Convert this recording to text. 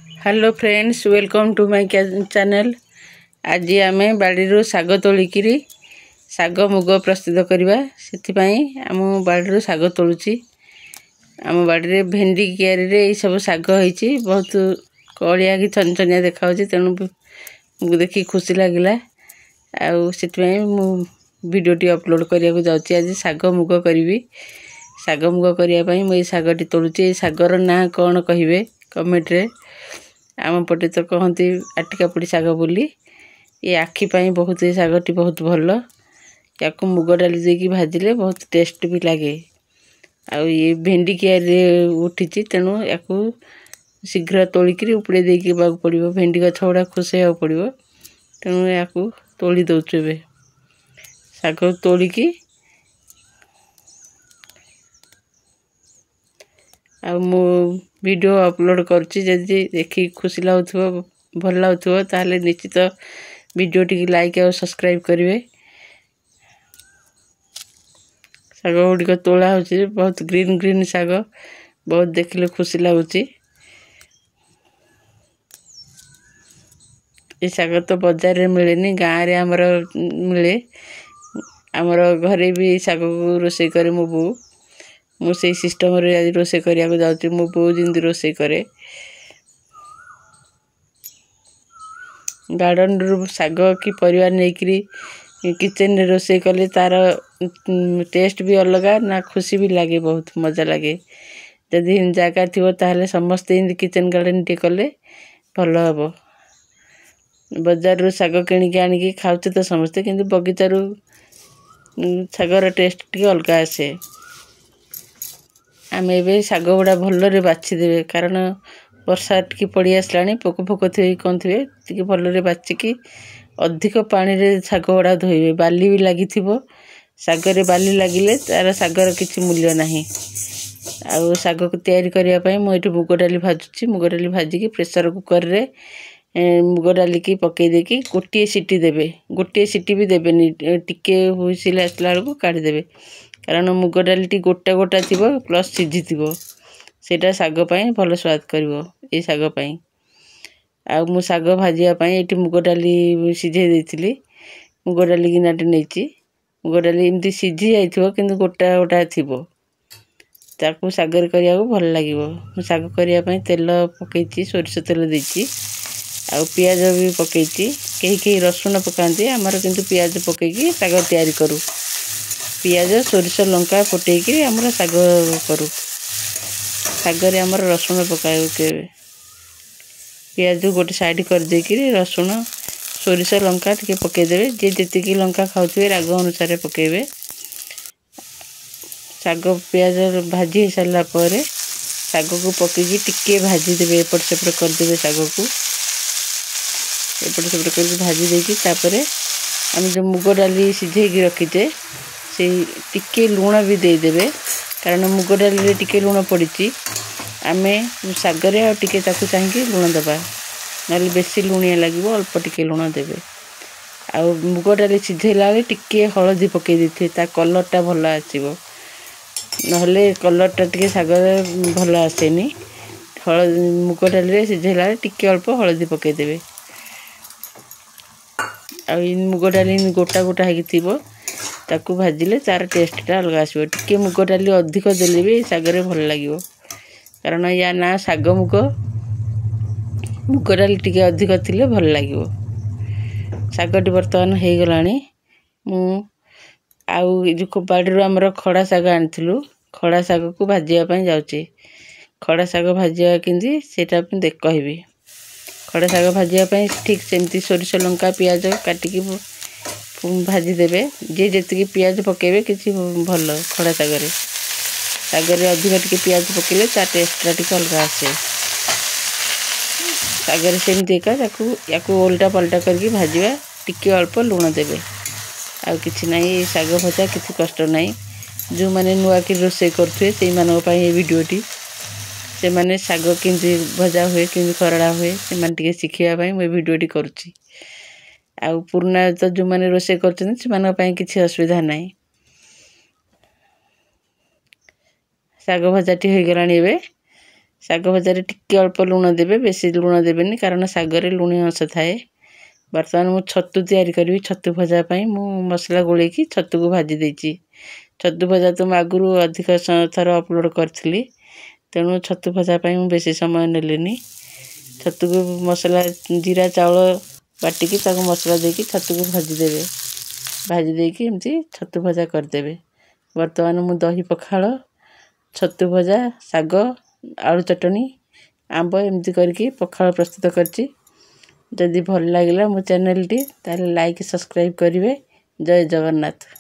Hello friends, welcome to my channel. आज आम बाड़ी साग तोलिकी साग मुग प्रस्तुत करवा से आम बाड़ी साग तोलुची। आम बाड़ी भेंडी क्यारी सब साग होती बहुत कलिया कि छनछनिया देखा तेणु देखी खुशी लगिला। वीडियोटी अपलोड करने जाऊँगी। आज साग मुग करी साग मुग करने मुझे सागटी तोलुची। सागर ना कौन कहे कमेंट रे। आम पटे तो कहती आटिकापुड़ी साग बोली। ये आखिपाई बहुत ये सागटी बहुत भल। या मुग डाली देकी भाजिले बहुत टेस्ट भी लगे। ये भेंडी क्यारी उठी तेणु या शीघ्र तोलिकी उपड़े देकी पड़ो। भेंडी गछ गुड़ा खोसैया पड़ो तेणु या तोली दौचु। ए साग तोलिकी मो वीडियो अपलोड करुच्ची। जदि देखी खुशी लगुव भल लगुव ताहले निश्चित वीडियो टी लाइक और सब्सक्राइब करेंगे। साग गुड़िक तोला हो बहुत ग्रीन ग्रीन साग बहुत देखले खुशी लगुच। ये साग तो बाजार में मिले गाँव में आमर मिले। आमर घरे भी साग को रोषे करे मो बो। मुझे सिस्टम आज रोषे करने जाऊँ। मो बो जमी रोषे करे गार्डन रू साग कि परिवार नहीं किचन रे रोषे कले तार टेस्ट भी अलग ना खुशी भी लगे बहुत मजा लगे। जदि जगह थी ताहले समस्ते किचन गार्डन टे कले भल हम। बाजार रू साग किणिक आनिकी खाऊ तो समस्ते किंतु बगीचार सागर टेस्ट टी अलग आसे। आम ए साग गुड़ा भल बाछीदे कारण वर्षा टी पड़ी आसला पोक फोक थे कौन थे टी भल बाचिकी अधिक पानी रे साग गुड़ा धोइबे। बाली भी लगी सागरे बाली लगिले तार सागर किसी मूल्य नहीं। आउ साग को तैयारी करने मुझे मुग डाली भाजुची। मुग डाली भाजिकी प्रेसर कुकर रे मुग डाली की पकई देकी गोटे सीटी देबे। गोटे सीटी भी देबेनी टिके हुइसिल आसला बेलू काढ़ीदेवे कारण मुग डाली टी गोटा गोटा थी प्लस सीझी सेटा साग पाई भल स्वाद करिवो। ए साग पाई मु साग भाजियापाई ये मुग डाली सीझे देती। मुग डाली गिनाटे नहीं मुग डाली एमती सीझी जाइए कि गोटा गोटा थी ताकू सागर करने भल लगे। साग करने तेल पकई सोरिष तेल देती आ पियाज भी पकई। कहीं रसुण पकाती आमर किंतु पियाज पकईकी साग तैयारी करूँ। पियाज सोरिष लंका फुटेकी आमर साग करूँ। सागरे आमर रसुण पकाऊ के पियाज गोटे साइड कर देकी रसुण सोरिष लंका टे पकईदेवे। जी जी लंका खाऊे राग अनुसार पकईबे। साग पियाज भाजी हो सारा साग को पकईकी टिके भाजीदेवे एपट सेपट करदे। साग को एपट सेपट कर भाजी देकी आम जो मुग डाली सीझेकी रखीचे से टिके लुण भी देदेवे कारण मुग डाली टिके लुण पड़ी। आम सागरे आ टिके चाहिए लुण दबा ना बेसी लुणिया लगे अल्प टिके लुण देवे। आ मुग डाली सीझेला टिके हलदी पकई देते ता कलरटा भल आसो ना कलरटा टिके सागर भल आसेनी। मुग डाली सीझेला टिके अल्प हलदी पकईदेवे। आ मुग डाली गोटा गोटा हो ताकू भाजिले तार टेस्टा अलग आसो। टिके मुग डाली अधिक देले भी सागरे भल लगे कारण या ना साग मुग मुग डाली टिके अधिक थिले भल लगे। सागटी बर्तमान हो गला। जो बाड़ी आमर खड़ा साग आनी खड़ा साग को भाजापी जाऊँगी। खड़ा साग भाजा कि सेटा कहबी। खड़ा साग भाजापी ठीक सेमती सोरिष लंका पियाज काटिकी भाजीदेवे। जी जी पियाज पकेबे किसी भल खड़ा सागर सागर अधिक टिके पियाज पकेले ता टेस्टा टी अलग आसे। सागर सेमती एका या ओल्टा पलटा करके भाजवा टिके अल्प लुण देवे आ किछि नहीं। साग भजा किसी कष्ट नहीं। जो मैंने नुआ कि रोषे करुए से ये वीडियोटी से मैंने साग किंती भजा हुए कि खरड़ा हुए से शिखापी मुझे वीडियोटी करुच्ची। आ पुराना तो जो मैंने रोषे कर किसी असुविधा नहीं। साग भजाटी हो गलानी। ଶାଗ ଭଜାରେ ଟିକେ ଅଳ୍ପ ଲୁଣ ଦେବେ, ବେଶୀ ଲୁଣ ଦେବେନି କାରଣ ଶାଗରେ ଲୁଣି ଅଂଶ ଥାଏ। ବର୍ତ୍ତମାନ ମୁଁ ଛତୁ ତିଆରି କରିବି। ଛତୁ ଭଜା ପାଇଁ ମୁଁ ମସଲା ଗୋଳେଇକି ଛତୁକୁ ଭାଜି ଦେଇଛି। ଛତୁ ଭଜା ତ ମୁଁ ଆଗରୁ ଅଧିକ ଥର ଅପଲୋଡ଼ କରିଥିଲି, ତେଣୁ ଛତୁ ଭଜା ପାଇଁ ମୁଁ ବେଶୀ ସମୟ ନେଲିନି। ଛତୁକୁ ମସଲା ଜିରା ଚାଉଳ ବାଟିକି ତାକୁ ମସଲା ଦେଇକି ଛତୁକୁ ଭାଜିଦେବେ। ଭାଜି ଦେଇକି ଏମିତି ଛତୁ ଭଜା କରିଦେବେ। ବର୍ତ୍ତମାନ ମୁଁ ଦହି ପଖାଳ, ଛତୁ ଭଜା, ଶାଗ, ଆଳୁ ଚଟଣି, ଆମ୍ବ ଏମିତି କରିକି ପଖାଳ ପ୍ରସ୍ତୁତ କରିଛି। ଯଦି ଭଲ ଲାଗିଲା ମୋ ଚ୍ୟାନେଲ୍ଟି ତାହେଲେ ଲାଇକ୍ ସବସ୍କ୍ରାଇବ୍ କରିବେ। ଜୟ ଜଗନ୍ନାଥ।